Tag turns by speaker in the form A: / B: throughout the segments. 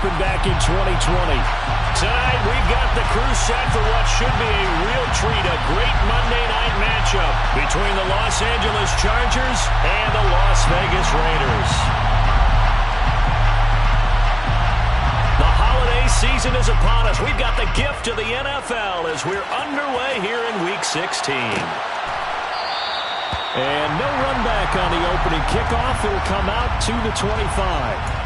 A: opened back in 2020.
B: Tonight, we've got the crew set for what should be a real treat, a great Monday night matchup between the Los Angeles Chargers and the Las Vegas Raiders. The holiday season is upon us. We've got the gift of the NFL as we're underway here in Week 16.
A: And no run back on the opening kickoff. It'll come out to the 25.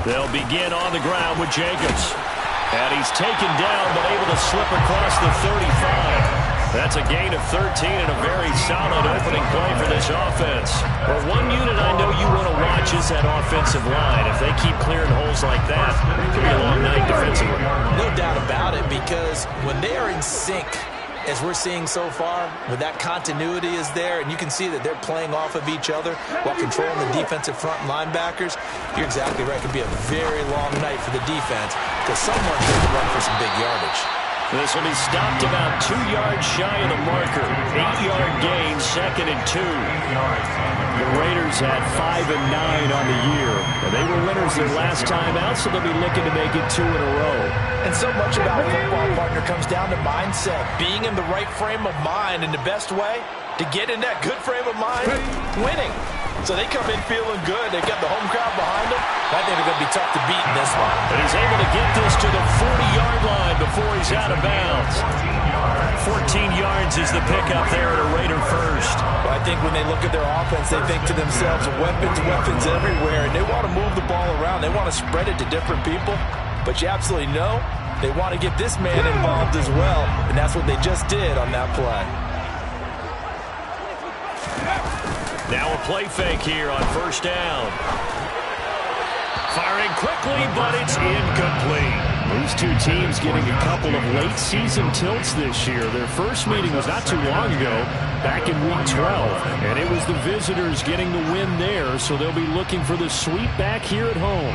B: They'll begin on the ground with Jacobs. And he's taken down, but able to slip across the 35. That's a gain of 13 and a very solid opening play for this offense. Well, one unit I know you want to watch is that offensive line. If they keep clearing holes like that, it could be a long night defensively.
C: No doubt about it, because when they are in sync, as we're seeing so far, when that continuity is there, and you can see that they're playing off of each other while controlling the defensive front linebackers, you're exactly right. It could be a very long night for the defense because someone's going to run for some big yardage.
B: This will be stopped about 2 yards shy of the marker. 8-yard gain, 2nd and 2. The Raiders had 5 and 9 on the year. And they were winners their last time out, so they'll be looking to make it 2 in a row.
C: And so much about football, partner, comes down to mindset. Being in the right frame of mind, and the best way to get in that good frame of mind, winning. So they come in feeling good. They've got the home crowd behind them. I think they're going to be tough to beat in this one.
B: But he's able to get this to the 40-yard line before he's out of bounds. 14 yards is the pickup there at a Raider first.
C: Well, I think when they look at their offense, they think to themselves, weapons everywhere, and they want to move the ball around. They want to spread it to different people. But you absolutely know they want to get this man involved as well, and that's what they just did on that play.
B: Now a play fake here on first down. Firing quickly, but it's incomplete.
A: These two teams getting a couple of late season tilts this year. Their first meeting was not too long ago, back in Week 12. And it was the visitors getting the win there, so they'll be looking for the sweep back here at home.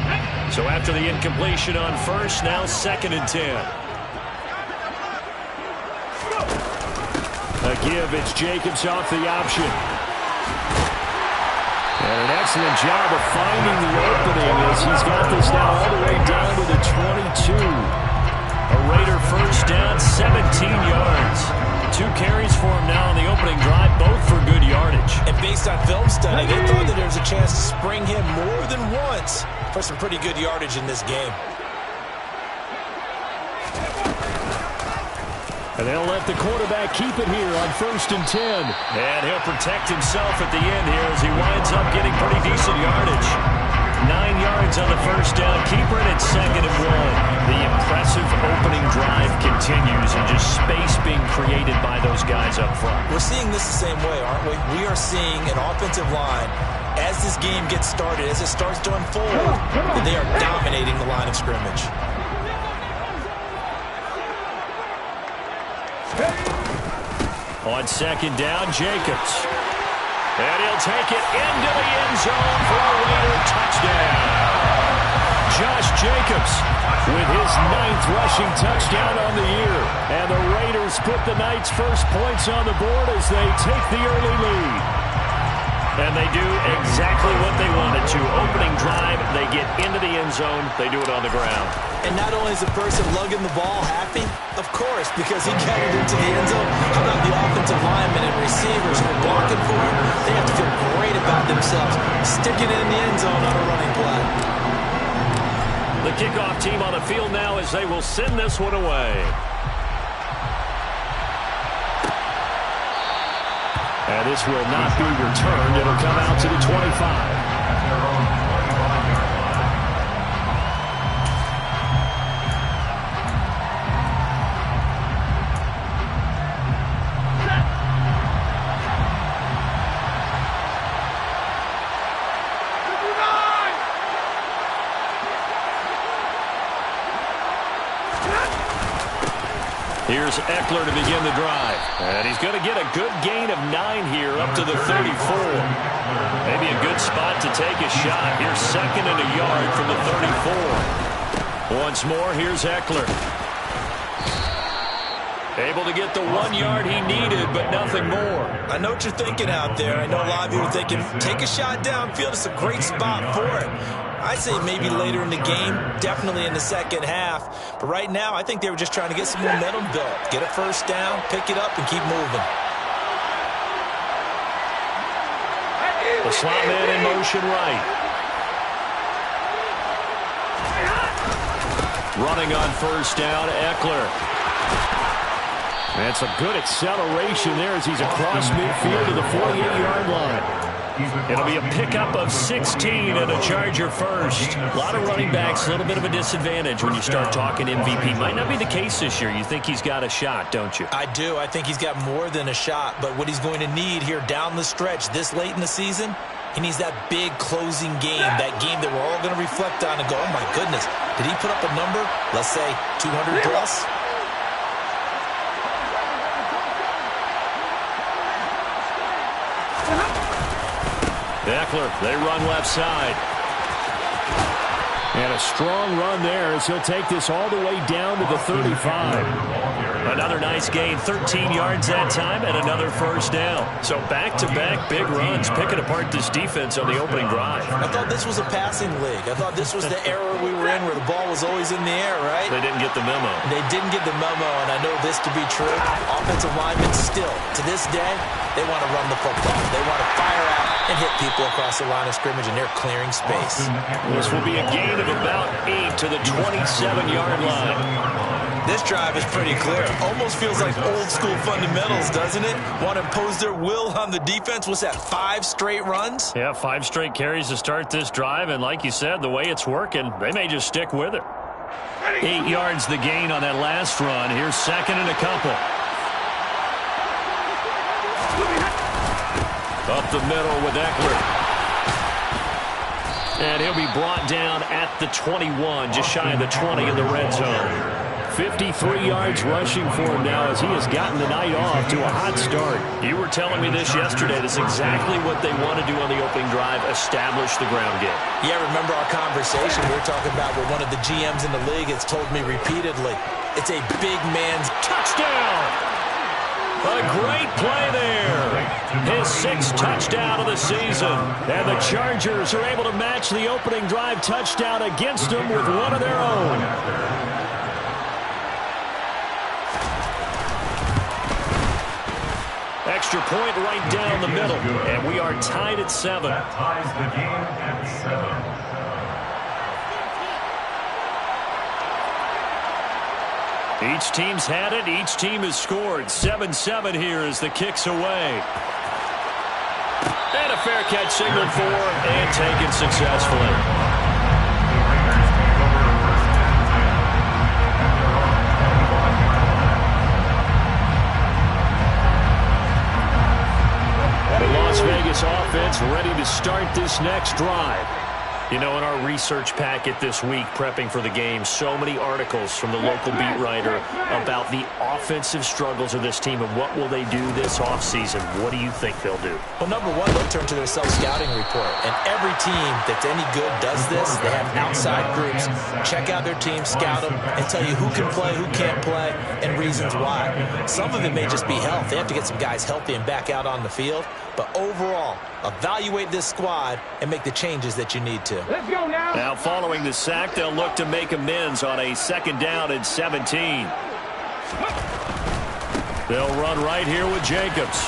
B: So after the incompletion on first, now 2nd and 10.
A: A give, it's Jacobs off the option. And an excellent job of finding the opening as he's got this now all the way down to the 22.
B: A Raider first down, 17 yards. 2 carries for him now on the opening drive, both for good yardage.
C: And based on film study, they thought that there was a chance to spring him more than once for some pretty good yardage in this game.
A: And they'll let the quarterback keep it here on 1st and 10.
B: And he'll protect himself at the end here as he winds up getting pretty decent yardage. 9 yards on the first down. Keeper it at 2nd and 1. The impressive opening drive continues and just space being created by those guys up front.
C: We're seeing this the same way, aren't we? We are seeing an offensive line, as this game gets started, as it starts to unfold, that they are dominating the line of scrimmage.
B: On 2nd down, Jacobs. And he'll take it into the end zone for a Raider touchdown. Josh Jacobs with his 9th rushing touchdown on the year.
A: And the Raiders put the night's first points on the board as they take the early lead.
B: And they do exactly what they wanted to. Opening drive, they get into the end zone. They do it on the ground.
C: And not only is the person lugging the ball happy, of course, because he got it into the end zone. How about the offensive linemen and receivers who are blocking for him? They have to feel great about themselves, sticking it in the end zone on a running play.
B: The kickoff team on the field now as they will send this one away.
A: And this will not be returned. It'll come out to the 25.
B: Here's Eckler to begin the drive. And he's going to get a good gain of 9 here up to the 34. Maybe a good spot to take a shot. Here's 2nd and a yard from the 34. Once more, here's Eckler. Able to get the 1 yard he needed, but nothing more.
C: I know what you're thinking out there. I know a lot of you are thinking, take a shot downfield. It's a great spot for it. I say maybe later in the game, definitely in the second half. But right now, I think they were just trying to get some momentum built. Get a first down, pick it up, and keep moving.
B: The slot man in motion right. Running on first down, Eckler.
A: That's a good acceleration there as he's across midfield to the 48-yard line.
B: It'll be a pickup of 16 and a Charger first.
A: A lot of running backs, a little bit of a disadvantage when you start talking MVP. Might not be the case this year. You think he's got a shot, don't you?
C: I do. I think he's got more than a shot. But what he's going to need here down the stretch this late in the season, he needs that big closing game, that game that we're all going to reflect on and go, oh, my goodness, did he put up a number, let's say 200 plus?
B: Eckler, they run left side.
A: And a strong run there as he'll take this all the way down to the 35.
B: Another nice gain, 13 yards that time, and another first down. So back-to-back big runs, picking apart this defense on the opening drive.
C: I thought this was a passing league. I thought this was the era we were in where the ball was always in the air, right?
B: They didn't get the memo.
C: They didn't get the memo, and I know this to be true. Offensive linemen still, to this day, they want to run the football. They want to fire out and hit people across the line of scrimmage, and they're clearing space.
B: This will be a gain of about 8 to the 27-yard line.
C: This drive is pretty clear. Almost feels like old-school fundamentals, doesn't it? Want to impose their will on the defense. What's that, 5 straight runs?
B: Yeah, 5 straight carries to start this drive, and like you said, the way it's working, they may just stick with it. 8 yards the gain on that last run. Here's 2nd and a couple. Up the middle with Eckler. And he'll be brought down at the 21, just shy of the 20 in the red zone.
A: 53 yards rushing for him now as he has gotten the night off to a hot start.
B: You were telling me this yesterday. That's exactly what they want to do on the opening drive, establish the ground game.
C: Yeah, remember our conversation? We were talking about what one of the GMs in the league has told me repeatedly. It's a big man's
B: touchdown. A great play there. His 6th touchdown of the season.
A: And the Chargers are able to match the opening drive touchdown against them with one of their own.
B: Extra point right down the middle. And we are tied at 7.
D: That ties the game at 7.
B: Each team's had it. Each team has scored. 7-7 here as the kick's away. And a fair catch signaled for and taken successfully. The Las Vegas offense ready to start this next drive. You know, in our research packet this week, prepping for the game, so many articles from the local beat writer about the offensive struggles of this team and what will they do this offseason. What do you think they'll do?
C: Well, number one, they'll turn to their self-scouting report. And every team that's any good does this. They have outside groups. Check out their team, scout them, and tell you who can play, who can't play, and reasons why. Some of it may just be health. They have to get some guys healthy and back out on the field. But overall, evaluate this squad and make the changes that you need to.
D: Let's go now.
B: Now, following the sack, they'll look to make amends on a 2nd down and 17. They'll run right here with Jacobs.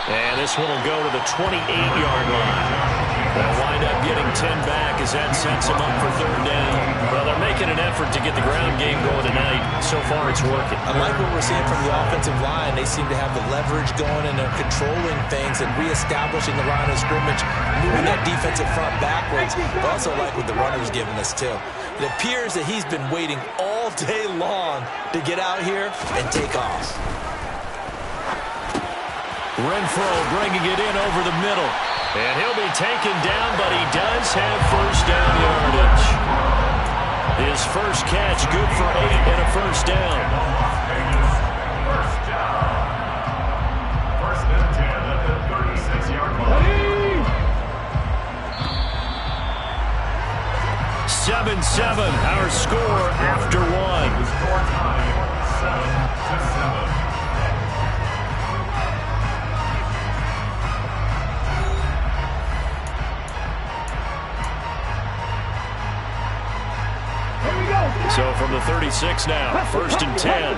B: And this one will go to the 28-yard line. They'll wind up getting 10 back as that sets them up for 3rd down. Well, they're making an effort to get the ground game going tonight. So far, it's working.
C: I like what we're seeing from the offensive line. They seem to have the leverage going, and they're controlling things and reestablishing the line of scrimmage, moving that defensive front backwards. I also like what the runner's giving us, too. It appears that he's been waiting all day long to get out here and take off.
B: Renfro bringing it in over the middle. And he'll be taken down, but he does have first down yardage. His first catch, good for 8 and a first down.
D: First down. First and 10 at the 36-yard line.
A: 7-7, our score after one.
D: Score time 7-7.
A: So from the 36 now, first and 10.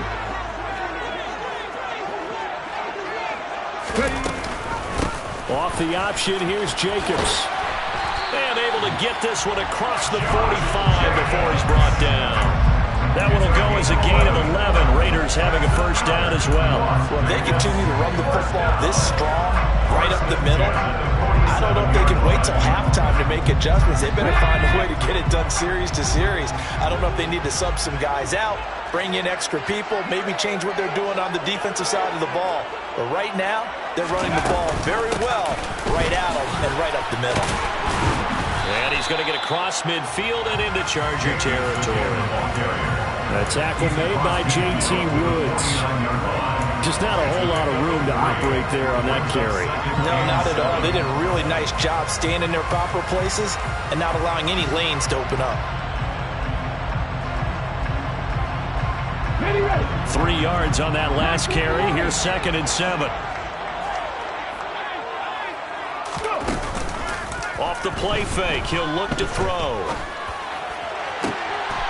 A: Off the option, here's Jacobs. And able to get this one across the 45 before he's brought down. That one will go as a gain of 11. Raiders having a first down as well.
C: Well, they continue to run the football this strong, right up the middle. I don't know if they can wait till halftime to make adjustments. They better find a way to get it done series to series. I don't know if they need to sub some guys out, bring in extra people, maybe change what they're doing on the defensive side of the ball. But right now, they're running the ball very well right at them and right up the middle.
A: And he's going to get across midfield and into Charger territory. A tackle made by J.T. Woods. Just not a whole lot of room to operate there on that carry.
C: No, not at all. They did a really nice job staying in their proper places and not allowing any lanes to open up.
A: 3 yards on that last carry. Here's second and 7. Off the play fake, he'll look to throw.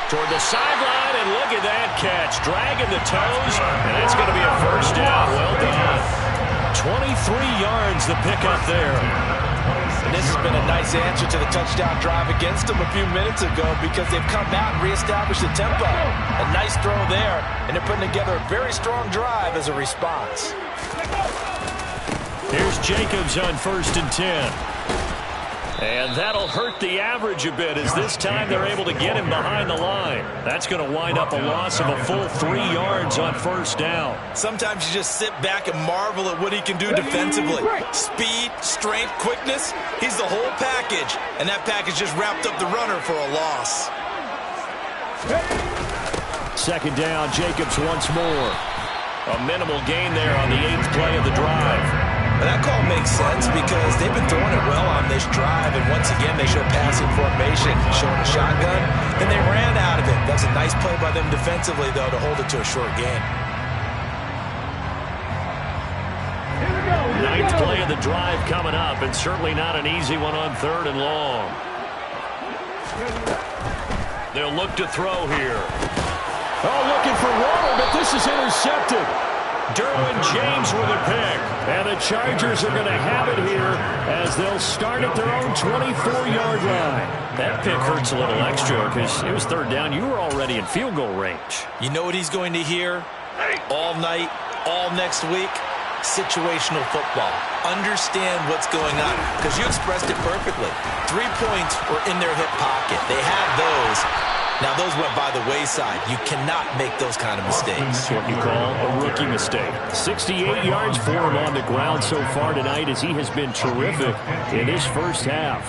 A: Toward the sideline, and look at that catch. Dragging the toes, and it's going to be a first down. Well done. 23 yards the pickup there.
C: And this has been a nice answer to the touchdown drive against them a few minutes ago because they've come out and reestablished the tempo. A nice throw there, and they're putting together a very strong drive as a response.
A: Here's Jacobs on first and 10. And that'll hurt the average a bit as this time they're able to get him behind the line. That's going to wind up a loss of a full 3 yards on first down.
C: Sometimes you just sit back and marvel at what he can do defensively. Speed, strength, quickness, he's the whole package. And that package just wrapped up the runner for a loss.
A: Second down, Jacobs once more. A minimal gain there on the 8th play of the drive.
C: But that call makes sense because they've been throwing it well on this drive, and once again they show passing formation, showing a shotgun, and they ran out of it. That's a nice play by them defensively, though, to hold it to a short gain.
A: 9th play of the drive coming up, and certainly not an easy one on 3rd and long. They'll look to throw here. Oh, looking for water, but this is intercepted. Derwin James with a pick. And the Chargers are going to have it here as they'll start at their own 24-yard line. That pick hurts a little extra because it was 3rd down. You were already in field goal range.
C: You know what he's going to hear all night, all next week? Situational football. Understand what's going on because you expressed it perfectly. 3 points were in their hip pocket. They had those. Now, those went by the wayside. You cannot make those kind of mistakes.
A: That's what you call a rookie mistake. 68 yards for him on the ground so far tonight as he has been terrific in his first half.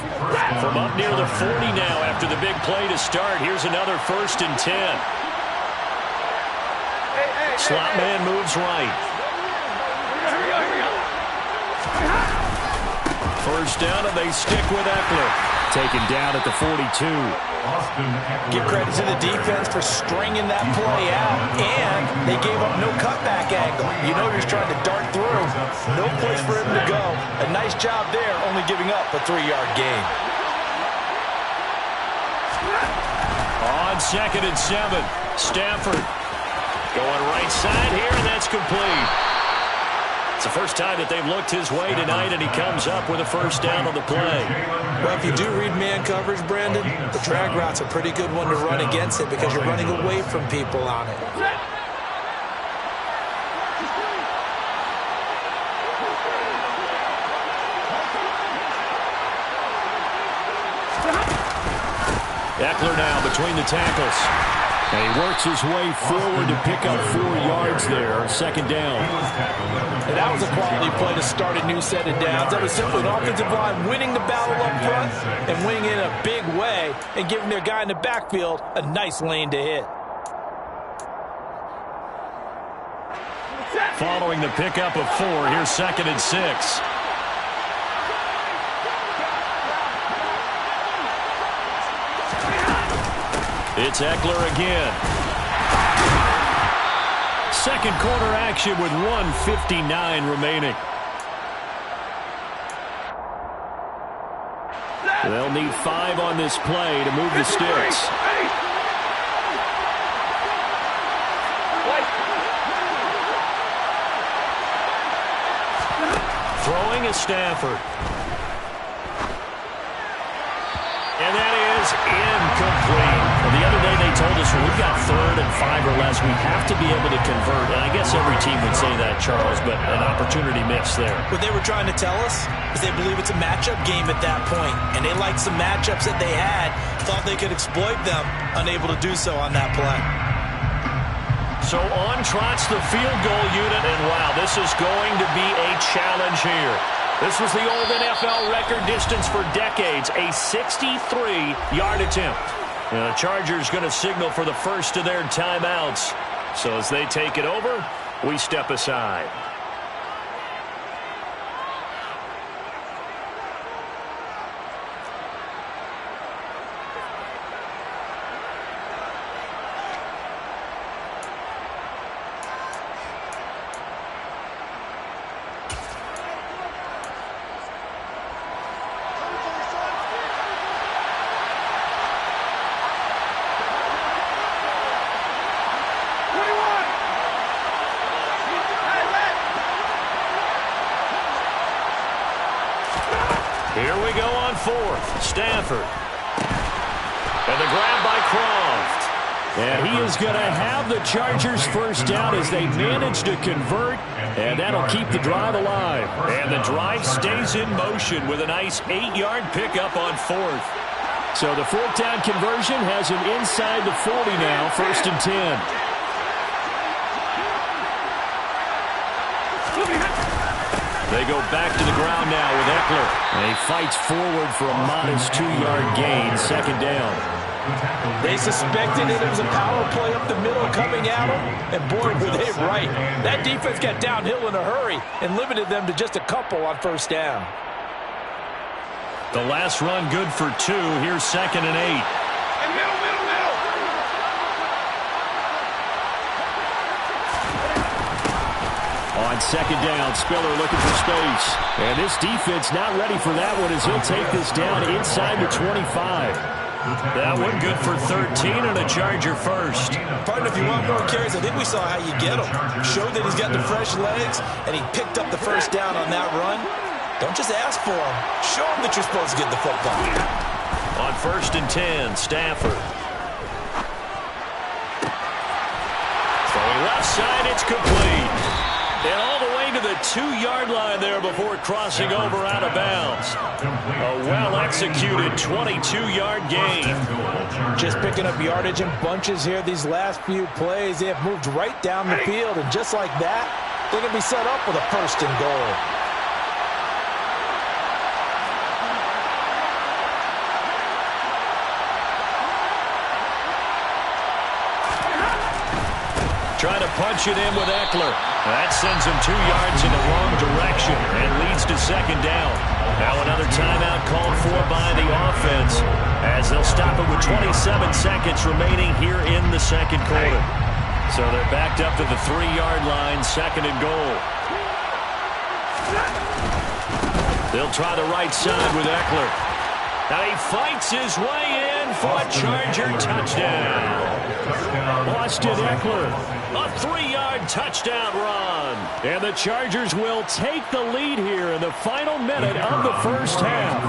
A: From up near the 40 now after the big play to start, here's another first and 10. Slot man moves right. First down, and they stick with Eckler. Taken down at the 42.
C: Give credit to the defense for stringing that play out, and they gave up no cutback angle. You know he's trying to dart through. No place for him to go. A nice job there, only giving up a 3-yard gain.
A: On second and 7, Stafford going right side here, and that's complete. It's the first time that they've looked his way tonight, and he comes up with a first down on the play.
C: Well, if you do read man coverage, Brandon, the drag route's a pretty good one to run against it because you're running away from people on it.
A: Eckler now between the tackles. And he works his way forward to pick up 4 yards there. Second down.
C: And that was a quality play to start a new set of downs. That was simply an offensive line winning the battle up front and winning it in a big way and giving their guy in the backfield a nice lane to hit.
B: following the pickup of 4. Here's 2nd and 6. It's Eckler again. Second quarter action with 1:59 remaining. They'll need 5 on this play to move the sticks. Throwing is Stafford. And that is incomplete. Well, the other day they told us when we've got 3rd and 5 or less, we have to be able to convert. And I guess every team would say that, Charles, but an opportunity missed there.
C: What they were trying to tell us is they believe it's a matchup game at that point. And they liked some matchups that they had, thought they could exploit them, unable to do so on that play.
B: So on trots the field goal unit, and wow, this is going to be a challenge here. This was the old NFL record distance for decades, a 63-yard attempt. And the Chargers going to signal for the first of their timeouts. So as they take it over, we step aside. Here we go on 4th. Stafford. And the grab by Croft. And he is going to have the Chargers first down as they manage to convert. And that'll keep the drive alive. And the drive stays in motion with a nice 8-yard pickup on 4th.
A: So the 4th down conversion has him inside the 40 now, 1st and 10.
B: They go back to the ground now with Eckler.
A: And he fights forward for a modest 2-yard gain, 2nd down.
C: They suspected it was a power play up the middle coming at them, and boy, were they right. That defense got downhill in a hurry and limited them to just a couple on 1st down.
B: The last run good for 2. Here's 2nd and 8.
A: On 2nd down, Spiller looking for space. And this defense not ready for that one as he'll take this down inside the 25.
B: That one good for 13 and a Charger first.
C: Partner, if you want more carries, I think we saw how you get him. Showed that he's got the fresh legs, and he picked up the first down on that run. Don't just ask for him. Show him that you're supposed to get the football.
B: On 1st and 10, Stafford. Throwing left side, it's complete. And all the way to the 2-yard line there before crossing over out of bounds. A well-executed 22-yard gain.
C: Just picking up yardage in bunches here these last few plays. They have moved right down the field, and just like that, they're going to be set up with a 1st and goal.
B: Trying to punch it in with Eckler. That sends him 2 yards in the wrong direction and leads to 2nd down. Now another timeout called for by the offense as they'll stop it with 27 seconds remaining here in the 2nd quarter. So they're backed up to the 3-yard line, 2nd and goal. They'll try the right side with Eckler. Now he fights his way in for a Charger touchdown.
A: Austin Eckler.
B: A 3-yard touchdown run.
A: And the Chargers will take the lead here in the final minute of the 1st half.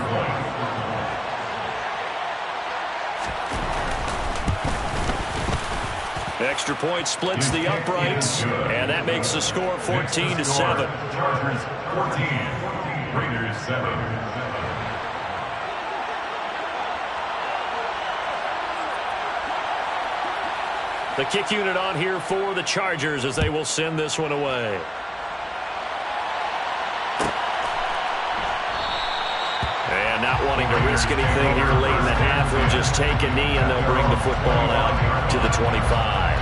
B: Extra point splits the uprights, and that makes the score 14-7.
D: Chargers 14, Raiders 7.
B: The kick unit on here for the Chargers as they will send this one away. And not wanting to risk anything here late in the half, they'll just take a knee and they'll bring the football out to the 25.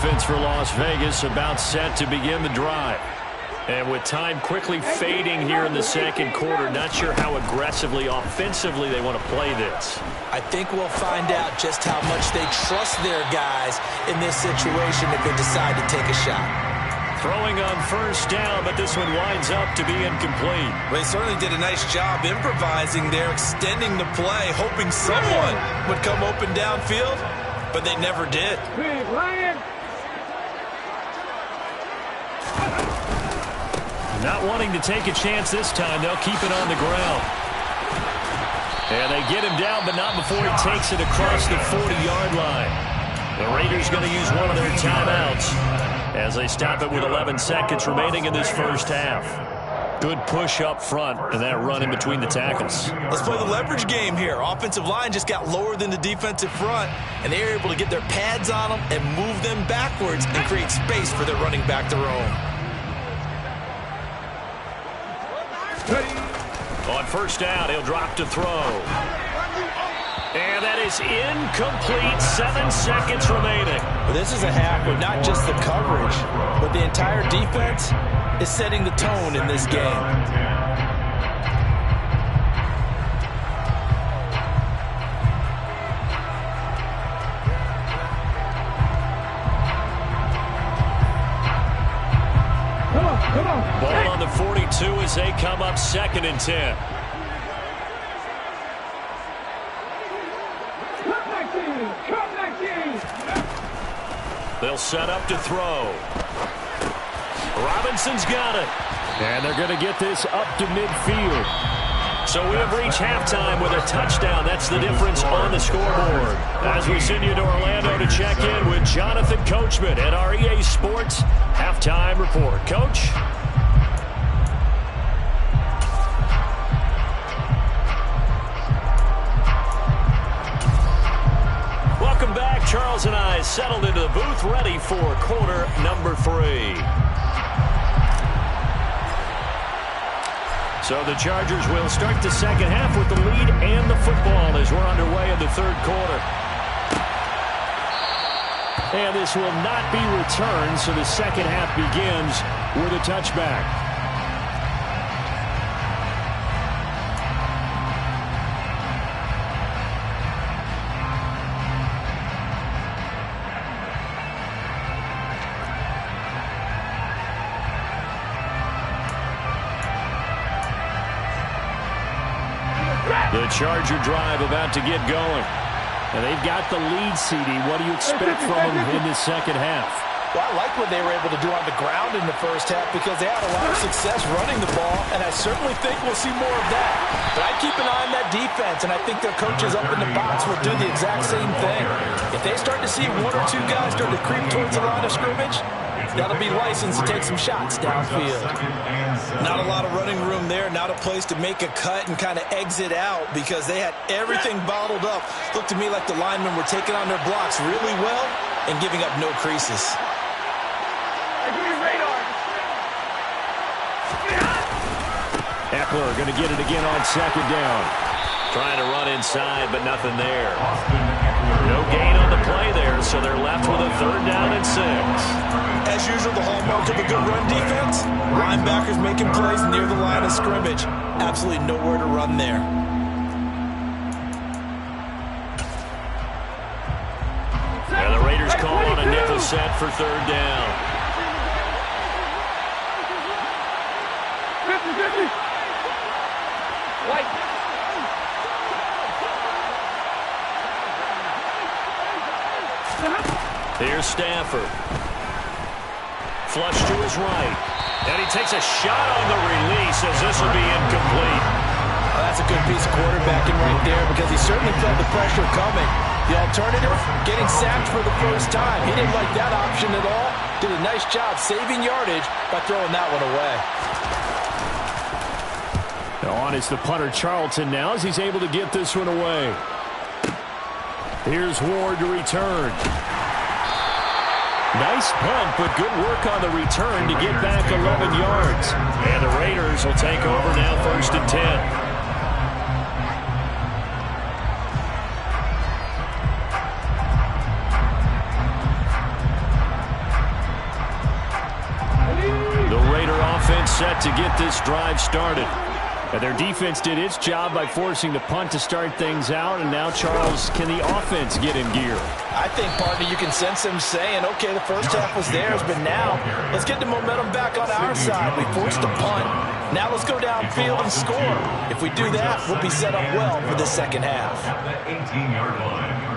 A: offense for Las Vegas about set to begin the drive. And with time quickly fading here in the second quarter, not sure how aggressively, offensively they want to play this.
C: I think we'll find out just how much they trust their guys in this situation if they decide to take a shot.
A: Throwing on first down, but this one winds up to be incomplete.
C: Well, they certainly did a nice job improvising there, extending the play, hoping someone would come open downfield, but they never did.
A: Not wanting to take a chance this time, they'll keep it on the ground. And they get him down, but not before he takes it across the 40-yard line. The Raiders going to use one of their timeouts as they stop it with 11 seconds remaining in this first half. Good push up front and that run in between the tackles.
C: Let's play the leverage game here. Offensive line just got lower than the defensive front, and they were able to get their pads on them and move them backwards and create space for their running back to roam.
A: On first down, he'll drop to throw. And that is incomplete. 7 seconds remaining.
C: Well, this is a half where not just the coverage, but the entire defense is setting the tone in this game.
A: Ball on the 42 as they come up 2nd and 10. They'll set up to throw. Robinson's got it. And they're going to get this up to midfield. So we have reached halftime with a touchdown. That's the difference on the scoreboard. As we send you to Orlando to check in with Jonathan Coachman at our EA Sports Halftime Report. Coach? Welcome back. Charles and I settled into the booth, ready for quarter number 3. So the Chargers will start the second half with the lead and the football as we're underway in the third quarter. And this will not be returned, so the second half begins with a touchback. The Charger drive about to get going. And they've got the lead, CD. What do you expect from them in the second half?
C: Well, I like what they were able to do on the ground in the first half because they had a lot of success running the ball, and I certainly think we'll see more of that. But I keep an eye on that defense, and I think their coaches up in the box will do the exact same thing. If they start to see 1 or 2 guys start to creep towards the line of scrimmage, that'll be licensed to take some shots downfield. Not a lot of running room there, not a place to make a cut and kind of exit out because they had everything bottled up. Looked to me like the linemen were taking on their blocks really well and giving up no creases.
A: Eckler going to get it again on second down. Trying to run inside, but nothing there. No gain on the play there, so they're left with a 3rd down and 6.
C: As usual, the hallmark of a good run defense, linebackers making plays near the line of scrimmage. Absolutely nowhere to run there.
A: And the Raiders call on a nickel set for 3rd down.
E: 50-50. White.
A: Here's Stafford. Flush to his right. And he takes a shot on the release as this will be incomplete.
C: Well, that's a good piece of quarterbacking right there because he certainly felt the pressure coming. The alternative, getting sacked for the first time. He didn't like that option at all. Did a nice job saving yardage by throwing that one away.
A: On is the punter Charlton now as he's able to get this one away. Here's Ward to return. Nice punt, but good work on the return to get back 11 yards. And the Raiders will take over now 1st and 10. to get this drive started. And their defense did its job by forcing the punt to start things out. And now, Charles, can the offense get in gear?
C: I think, partner, you can sense them saying, okay, the first half was theirs, but now let's get the momentum back on our side. We forced a punt. Now let's go downfield and score. If we do that, we'll be set up well for the second half.
D: At the 18-yard line.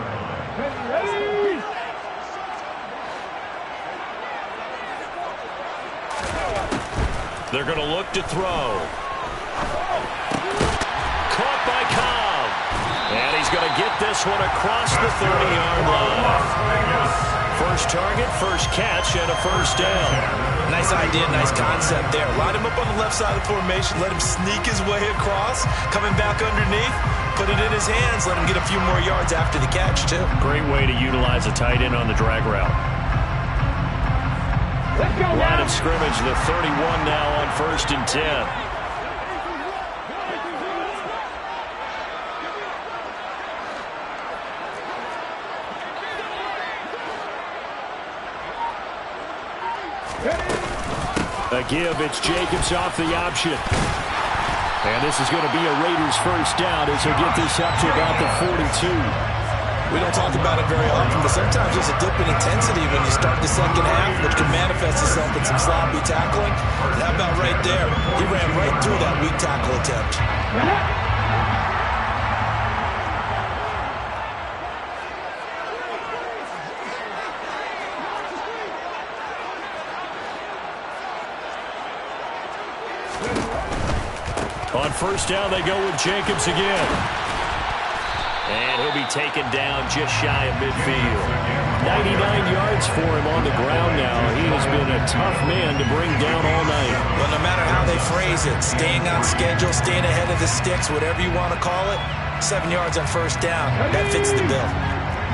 B: They're going to look to throw. Caught by Cobb. And he's going to get this one across the 30-yard line. First target, first catch, and a first down.
C: Nice idea, nice concept there. Line him up on the left side of the formation. Let him sneak his way across. Coming back underneath. Put it in his hands. Let him get a few more yards after the catch, too.
A: Great way to utilize a tight end on the drag route.
B: Line of scrimmage, the 31 now on 1st and 10.
A: A give, it's Jacobs off the option. And this is going to be a Raiders first down as they get this up to about the 42.
C: We don't talk about it very often, but sometimes there's a dip in intensity when you start the second half, which can manifest itself in some sloppy tackling. And how about right there? He ran right through that weak tackle attempt.
A: On first down, they go with Jacobs again.
B: And he'll be taken down just shy of midfield.
A: 99 yards for him on the ground now. He has been a tough man to bring down all night.
C: Well, no matter how they phrase it, staying on schedule, staying ahead of the sticks, whatever you want to call it, 7 yards on first down. That fits the bill.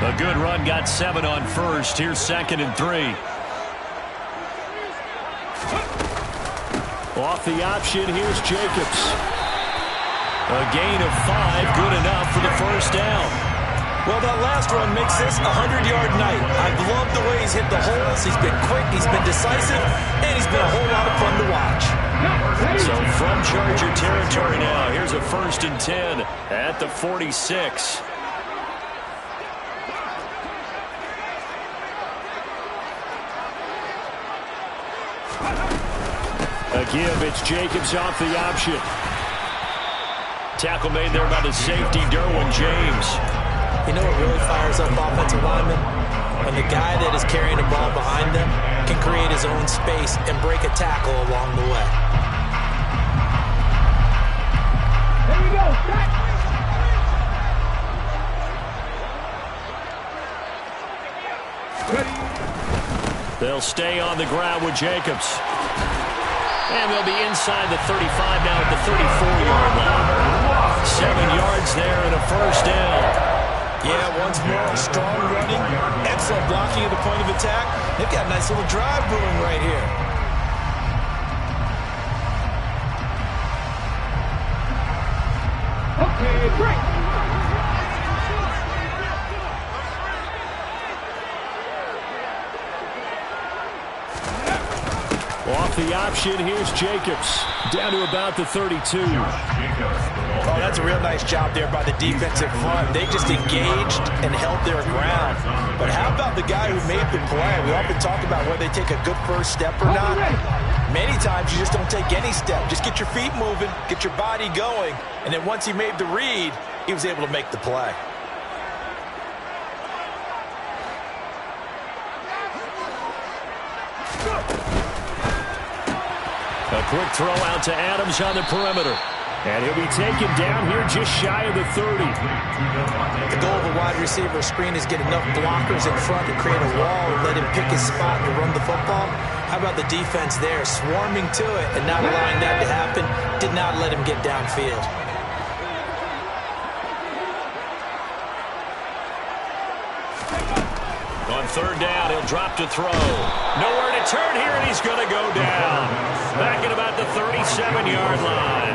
A: A good run, got 7 on first. Here's 2nd and 3. Off the option, here's Jacobs. A gain of 5, good enough for the first down.
C: Well, that last run makes this a 100-yard night. I've loved the way he's hit the holes. He's been quick, he's been decisive, and he's been a whole lot of fun to watch.
B: So from Charger territory now, here's a 1st and 10 at the 46.
A: A give, it's Jacobs off the option.
B: Tackle made there by the safety, Derwin James.
C: You know what really fires up offensive linemen? When the guy that is carrying the ball behind them can create his own space and break a tackle along the way.
E: There we go.
B: They'll stay on the ground with Jacobs. And they'll be inside the 35 now at the 34-yard line. 7 yards there and a first down.
C: Yeah, once more, strong running, excellent blocking at the point of attack. They've got a nice little drive brewing right here.
E: Okay, break.
A: Off the option, here's Jacobs. Down to about the 32.
C: Oh, that's a real nice job there by the defensive front. They just engaged and held their ground. But how about the guy who made the play? We often talk about whether they take a good first step or not. Many times you just don't take any step. Just get your feet moving, get your body going, and then once he made the read, he was able to make the play.
A: A quick throw out to Adams on the perimeter. And he'll be taken down here just shy of the 30.
C: The goal of a wide receiver screen is get enough blockers in front to create a wall and let him pick his spot to run the football. How about the defense there, swarming to it and not allowing that to happen? Did not let him get downfield.
B: On third down, he'll drop to throw. Nowhere to turn here, and he's going to go down. Back at about the 37-yard line.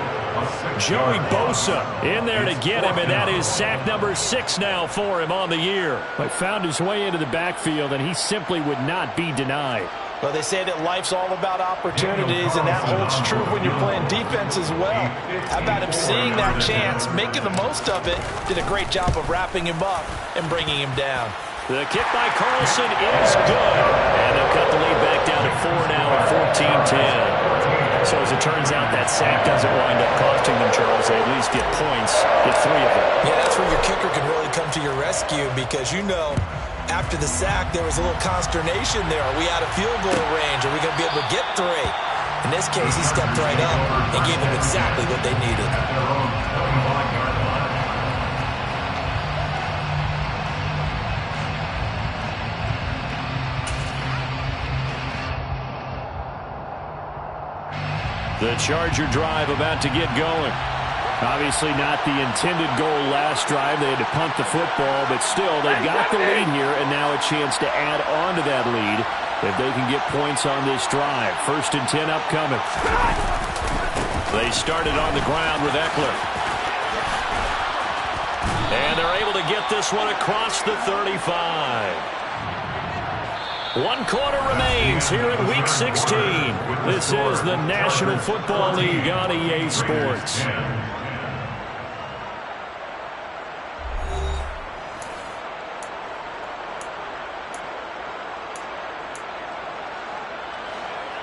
B: Joey Bosa in there to get him, and that is sack number 6 now for him on the year.
A: But found his way into the backfield, and he simply would not be denied.
C: Well, they say that life's all about opportunities, and that holds true when you're playing defense as well. How about him seeing that chance, making the most of it, did a great job of wrapping him up and bringing him down.
B: The kick by Carlson is good. And they'll cut the lead back down to 4 now at 14-10.
A: So as it turns out, that sack doesn't wind up costing them, Charles. They at least get points, get 3 of them.
C: Yeah, that's where your kicker can really come to your rescue because, you know, after the sack, there was a little consternation there. Are we out of field goal range? Are we going to be able to get 3? In this case, he stepped right up and gave them exactly what they needed.
A: The Charger drive about to get going. Obviously not the intended goal last drive. They had to punt the football, but still, they've got the lead here, and now a chance to add on to that lead if they can get points on this drive. 1st and 10 upcoming.
B: They started on the ground with Eckler. And they're able to get this one across the 35. 1 quarter remains here in Week 16. This is the National Football League on EA Sports.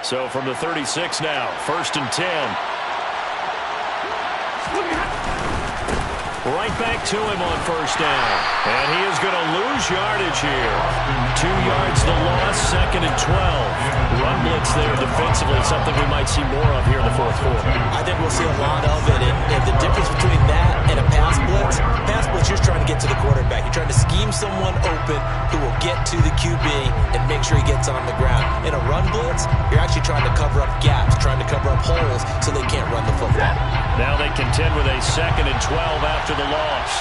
B: So from the 36 now, 1st and 10. Right back to him on 1st down. And he is going to lose yardage here. 2 yards the loss, 2nd and 12. Run blitz there defensively, something we might see more of here in the 4th quarter.
C: I think we'll see a lot of it. And the difference between that and a pass blitz, you're just trying to get to the quarterback. You're trying to scheme someone open who will get to the QB and make sure he gets on the ground. In a run blitz, you're actually trying to cover up gaps, trying to cover up holes so they can't run the football.
B: Now they contend with a 2nd and 12 after the loss.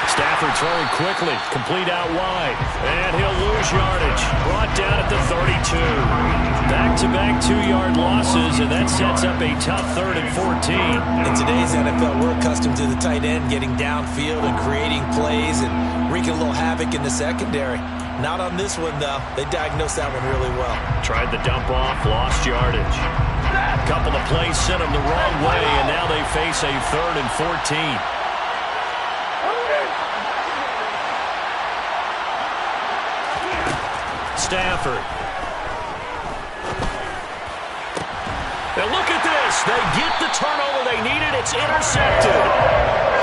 B: Stafford throwing quickly, complete out wide, and he'll lose yardage. Brought down at the 32. Back-to-back 2-yard losses, and that sets up a tough 3rd and 14.
C: In today's NFL, we're accustomed to the tight end getting downfield and creating plays and wreaking a little havoc in the secondary. Not on this one, though. They diagnosed that one really well.
B: Tried the dump off, lost yardage. A couple of plays sent them the wrong way, and now they face a 3rd and 14. Stafford. Now look at this. They get the turnover they needed. It's intercepted.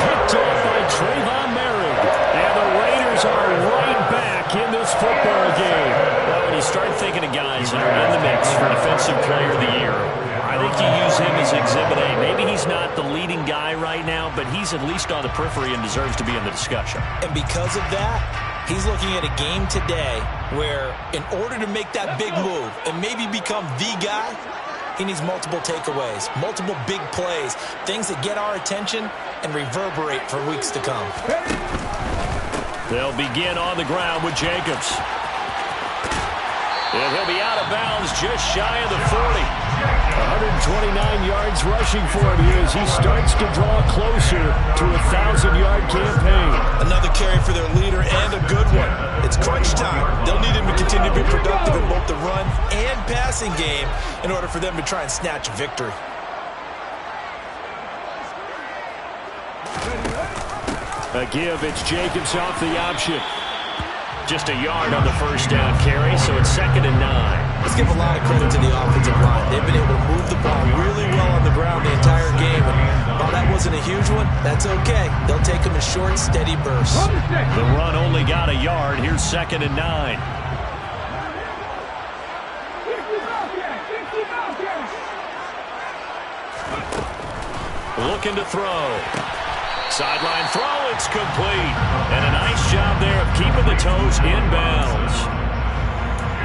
A: Picked off by Trayvon Merrick. And the Raiders are right back in this football game.
B: Well, when you start thinking of guys that are in the mix for Defensive Player of the Year, I think you use him as Exhibit A. Maybe he's not the leading guy right now, but he's at least on the periphery and deserves to be in the discussion.
C: And because of that, he's looking at a game today where in order to make that big move and maybe become the guy, he needs multiple takeaways, multiple big plays, things that get our attention and reverberate for weeks to come.
B: They'll begin on the ground with Jacobs. And he'll be out of bounds just shy of the 40.
A: 129 yards rushing for him here as he starts to draw closer to a 1,000-yard campaign.
C: Another carry for their leader and a good one. It's crunch time. They'll need him to continue to be productive in both the run and passing game in order for them to try and snatch a victory.
A: A give, it's Jacobs off the option.
B: Just a yard on the 1st down carry, so it's 2nd and 9.
C: Let's give a lot of credit to the offensive line. They've been able to move the ball really well on the ground the entire game. And while that wasn't a huge one, that's okay. They'll take them in short, steady bursts.
B: The run only got a yard. Here's 2nd and 9. Looking to throw. Sideline throw, it's complete. And a nice job there of keeping the toes inbounds.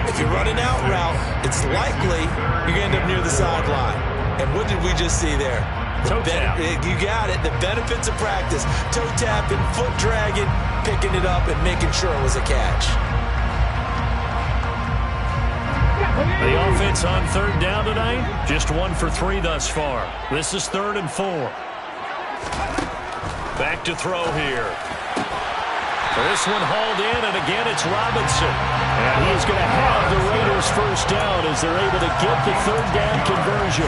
C: If you're running out route, it's likely you're going to end up near the sideline. And what did we just see there?
B: Toe tap.
C: You got it. The benefits of practice. Toe tapping, foot dragging, picking it up, and making sure it was a catch.
B: The offense on 3rd down tonight, just 1 for 3 thus far. This is 3rd and 4. Back to throw here.
A: This one hauled in, and again it's Robinson. And he's going to have the Raiders first down as they're able to get the third down conversion.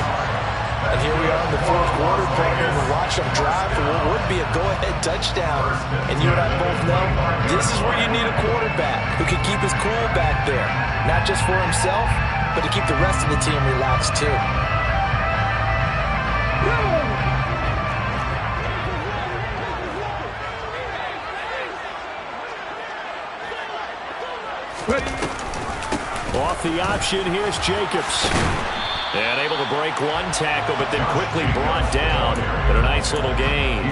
C: And here we are in the fourth quarter, partner, and watch them drive for what would be a go-ahead touchdown. And you and I both know this is where you need a quarterback who can keep his cool back there. Not just for himself, but to keep the rest of the team relaxed too.
A: Off the option, here's Jacobs.
B: And able to break one tackle, but then quickly brought down. But a nice little gain.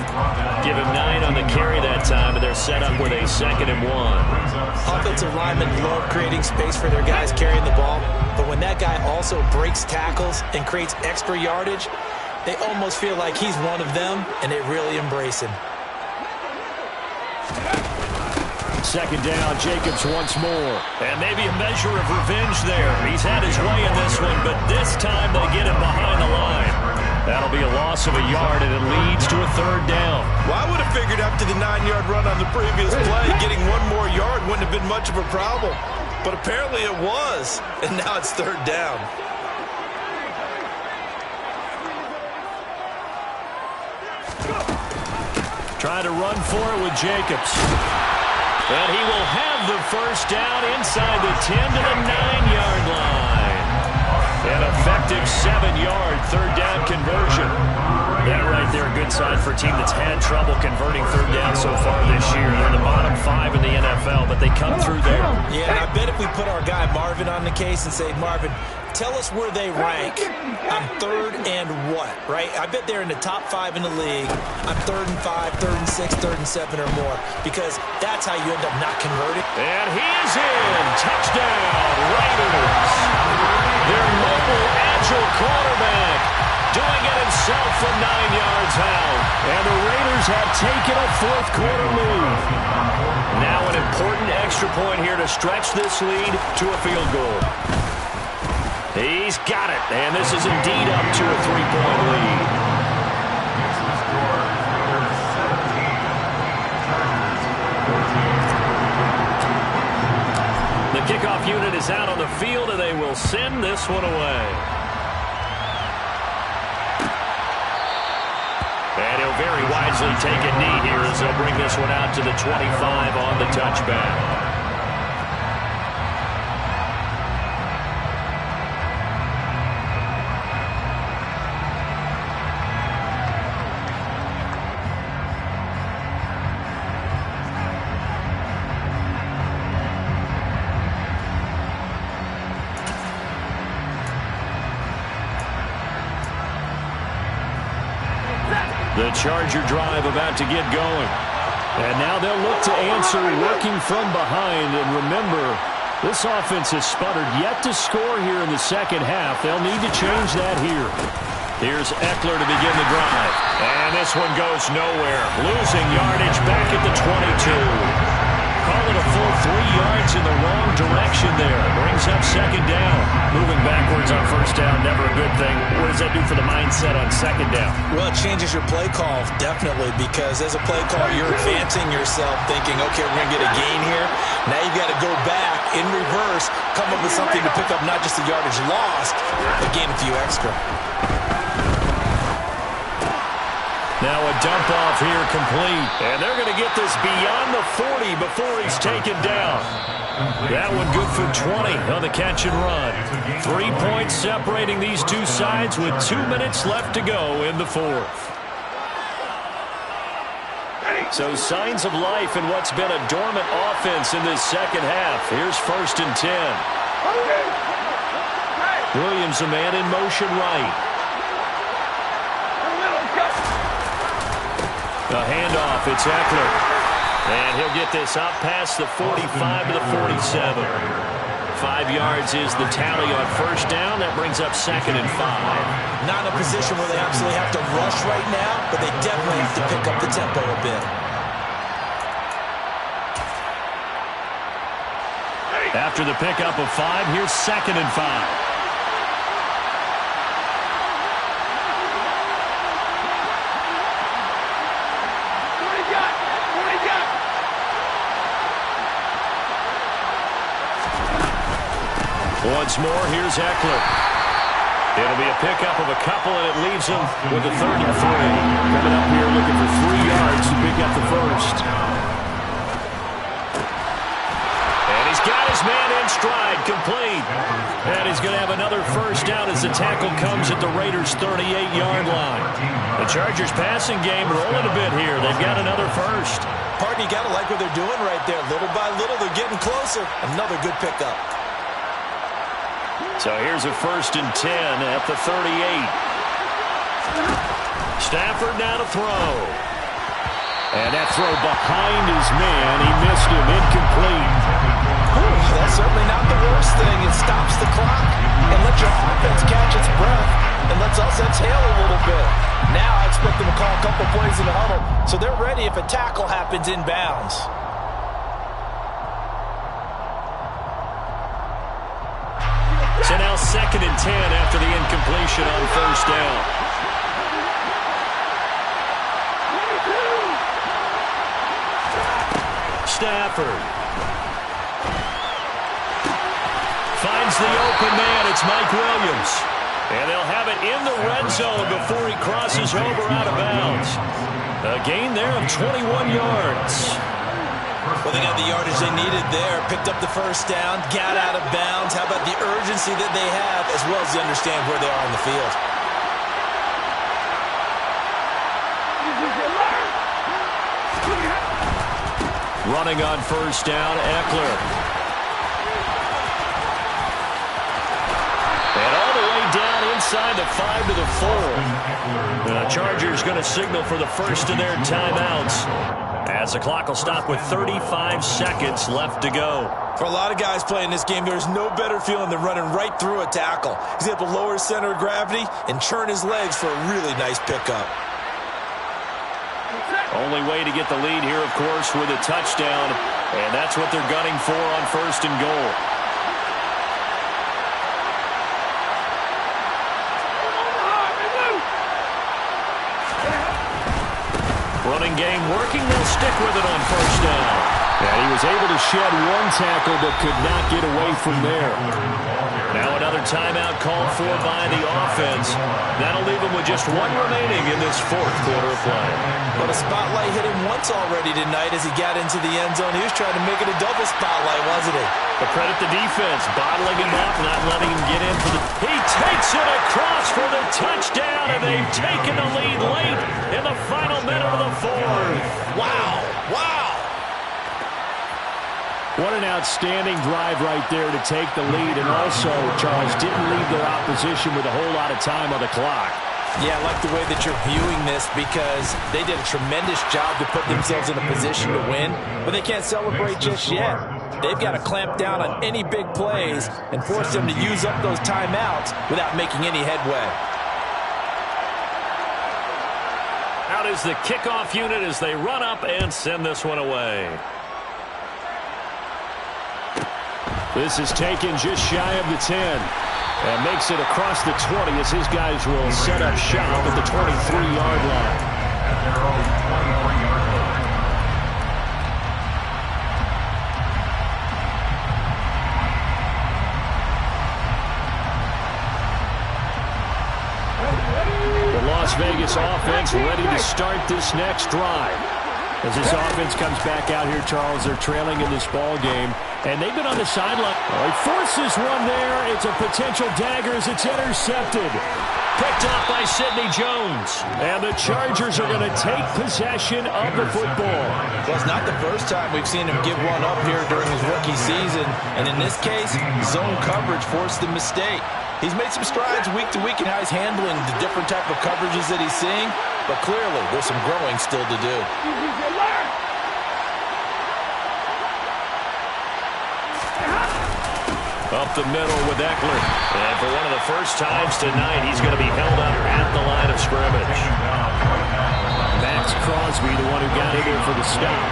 B: Give him 9 on the carry that time, and they're set up with a 2nd and 1.
C: Offensive linemen love creating space for their guys carrying the ball, but when that guy also breaks tackles and creates extra yardage, they almost feel like he's one of them, and they really embrace him.
A: 2nd down, Jacobs once more.
B: And maybe a measure of revenge there. He's had his way in this one, but this time they get him behind the line. That'll be a loss of a yard, and it leads to a 3rd down.
C: Well, I would have figured after the 9-yard run on the previous play, getting one more yard wouldn't have been much of a problem. But apparently it was, and now it's 3rd down.
A: Trying to run for it with Jacobs.
B: And he will have the first down inside the 10 to the 9-yard line. An effective 7-yard 3rd down conversion.
A: That right there, a good sign for a team that's had trouble converting 3rd down so far this year. They're in the bottom 5 in the NFL, but they come through there.
C: Yeah, and I bet if we put our guy Marvin on the case and say, Marvin, tell us where they rank on 3rd and what, right? I bet they're in the top 5 in the league on 3rd and 5, 3rd and 6, 3rd and 7 or more, because that's how you end up not converting.
B: And he is in. Touchdown, Raiders. Their mobile, agile quarterback doing it himself from 9 yards out.
A: And the Raiders have taken a 4th quarter lead.
B: Now an important extra point here to stretch this lead to a field goal. He's got it, and this is indeed up to a 3-point lead. The kickoff unit is out on the field, and they will send this one away. And he'll very wisely take a knee here as they'll bring this one out to the 25 on the touchback.
A: The Charger drive about to get going. And now they'll look to answer working from behind. And remember, this offense has sputtered yet to score here in the second half. They'll need to change that here. Here's Eckler to begin the drive.
B: And this one goes nowhere. Losing yardage back at the 22.
A: Call it a full 3 yards in the wrong direction there. Brings up 2nd down.
B: Moving backwards on 1st down, never a good thing. What does that do for the mindset on 2nd down?
C: Well, it changes your play call, definitely, because as a play call, you're advancing yourself thinking, okay, we're going to get a gain here. Now you've got to go back in reverse, come up with something to pick up not just the yardage lost, but gain a few extra.
A: Now a dump off here complete.
B: And they're going to get this beyond the 40 before he's taken down.
A: That one good for 20 on the catch and run. 3 points separating these two sides with 2 minutes left to go in the 4th. So signs of life in what's been a dormant offense in this second half. Here's 1st and 10. Williams a man in motion right. The handoff, it's Eckler.
B: And he'll get this up past the 45 to the 47.
A: 5 yards is the tally on 1st down. That brings up 2nd and 5.
C: Not in a position where they absolutely have to rush right now, but they definitely have to pick up the tempo a bit.
A: After the pickup of 5, here's 2nd and 5.
B: Once more, here's Eckler. It'll be a pickup of a couple, and it leaves him with a 3rd and 3.
A: Coming up here looking for 3 yards to pick up the first.
B: And he's got his man in stride, complete. And he's going to have another first down as the tackle comes at the Raiders' 38-yard line. The Chargers' passing game rolling a bit here. They've got another first.
C: Partner, you got to like what they're doing right there. Little by little, they're getting closer. Another good pickup.
B: So here's a 1st and 10 at the 38. Stafford now to throw.
A: And that throw behind his man. He missed him. Incomplete.
C: That's certainly not the worst thing. It stops the clock and lets your offense catch its breath and lets us exhale a little bit. Now I expect them to call a couple plays in the huddle so they're ready if a tackle happens inbounds.
B: So now 2nd and 10 after the incompletion on first down. Stafford finds the open man. It's Mike Williams. And they'll have it in the red zone before he crosses over out of bounds. A gain there of 21 yards.
C: Well, they got the yardage they needed there. Picked up the first down, got out of bounds. How about the urgency that they have as well as they understand where they are on the field?
B: Running on first down, Eckler. And all the way down inside the 5 to the 4. The Chargers going to signal for the first of their timeouts, as the clock will stop with 35 seconds left to go.
C: For a lot of guys playing this game, there's no better feeling than running right through a tackle. He's able to lower his center of gravity and churn his legs for a really nice pickup.
B: Only way to get the lead here, of course, with a touchdown, and that's what they're gunning for on 1st and goal. Running game working. They'll stick with it on first down.
A: And he was able to shed one tackle but could not get away from there.
B: Now another timeout called for by the offense. That'll leave them with just one remaining in this 4th quarter of play.
C: But a spotlight hit him once already tonight as he got into the end zone. He was trying to make it a double spotlight, wasn't he?
B: But credit the defense, bottling him up, not letting him get in for the... He takes it across for the touchdown, and they've taken the lead late in the final minute of the 4th.
C: Wow. Wow.
A: What an outstanding drive right there to take the lead, and also, Charles, didn't leave their opposition with a whole lot of time on the clock.
C: Yeah, I like the way that you're viewing this because they did a tremendous job to put themselves in a position to win, but they can't celebrate just yet. They've got to clamp down on any big plays and force them to use up those timeouts without making any headway.
B: Out is the kickoff unit as they run up and send this one away.
A: This is taken just shy of the 10. And makes it across the 20 as his guys will set up shop at the 23-yard line. The Las Vegas offense ready to start this next drive. As this offense comes back out here, Charles, they're trailing in this ball game, and they've been on the sideline. Oh, he forces one there. It's a potential dagger as it's intercepted.
B: Picked off by Sidney Jones.
A: And the Chargers are going to take possession of the football.
C: Well, it's not the first time we've seen him give one up here during his rookie season, and in this case, zone coverage forced the mistake. He's made some strides week to week in how he's handling the different type of coverages that he's seeing, but clearly there's some growing still to do.
B: Up the middle with Eckler. And for one of the first times tonight, he's going to be held up at the line of scrimmage.
A: Max Crosby, the one who got in there for the stop.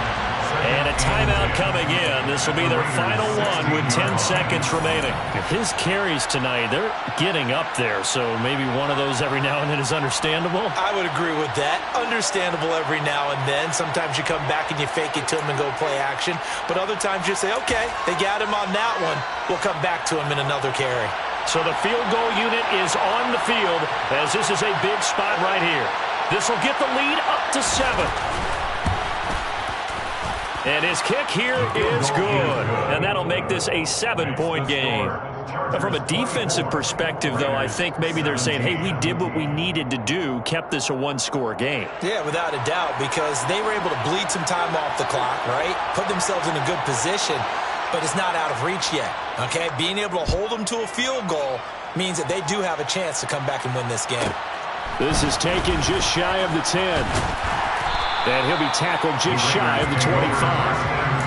B: And a timeout coming in. This will be their final one with 10 seconds remaining.
A: His carries tonight, they're getting up there, so maybe one of those every now and then is understandable.
C: I would agree with that. Understandable every now and then. Sometimes you come back and you fake it to him and go play action. But other times you say, okay, they got him on that one. We'll come back to him in another carry.
A: So the field goal unit is on the field as this is a big spot right here. This will get the lead up to 7. And his kick here is good. And that'll make this a 7-point game. But from a defensive perspective, though, I think maybe they're saying, hey, we did what we needed to do, kept this a one-score game.
C: Yeah, without a doubt, because they were able to bleed some time off the clock, right? Put themselves in a good position, but it's not out of reach yet, okay? Being able to hold them to a field goal means that they do have a chance to come back and win this game.
A: This is taken just shy of the 10. And he'll be tackled just shy of the 25.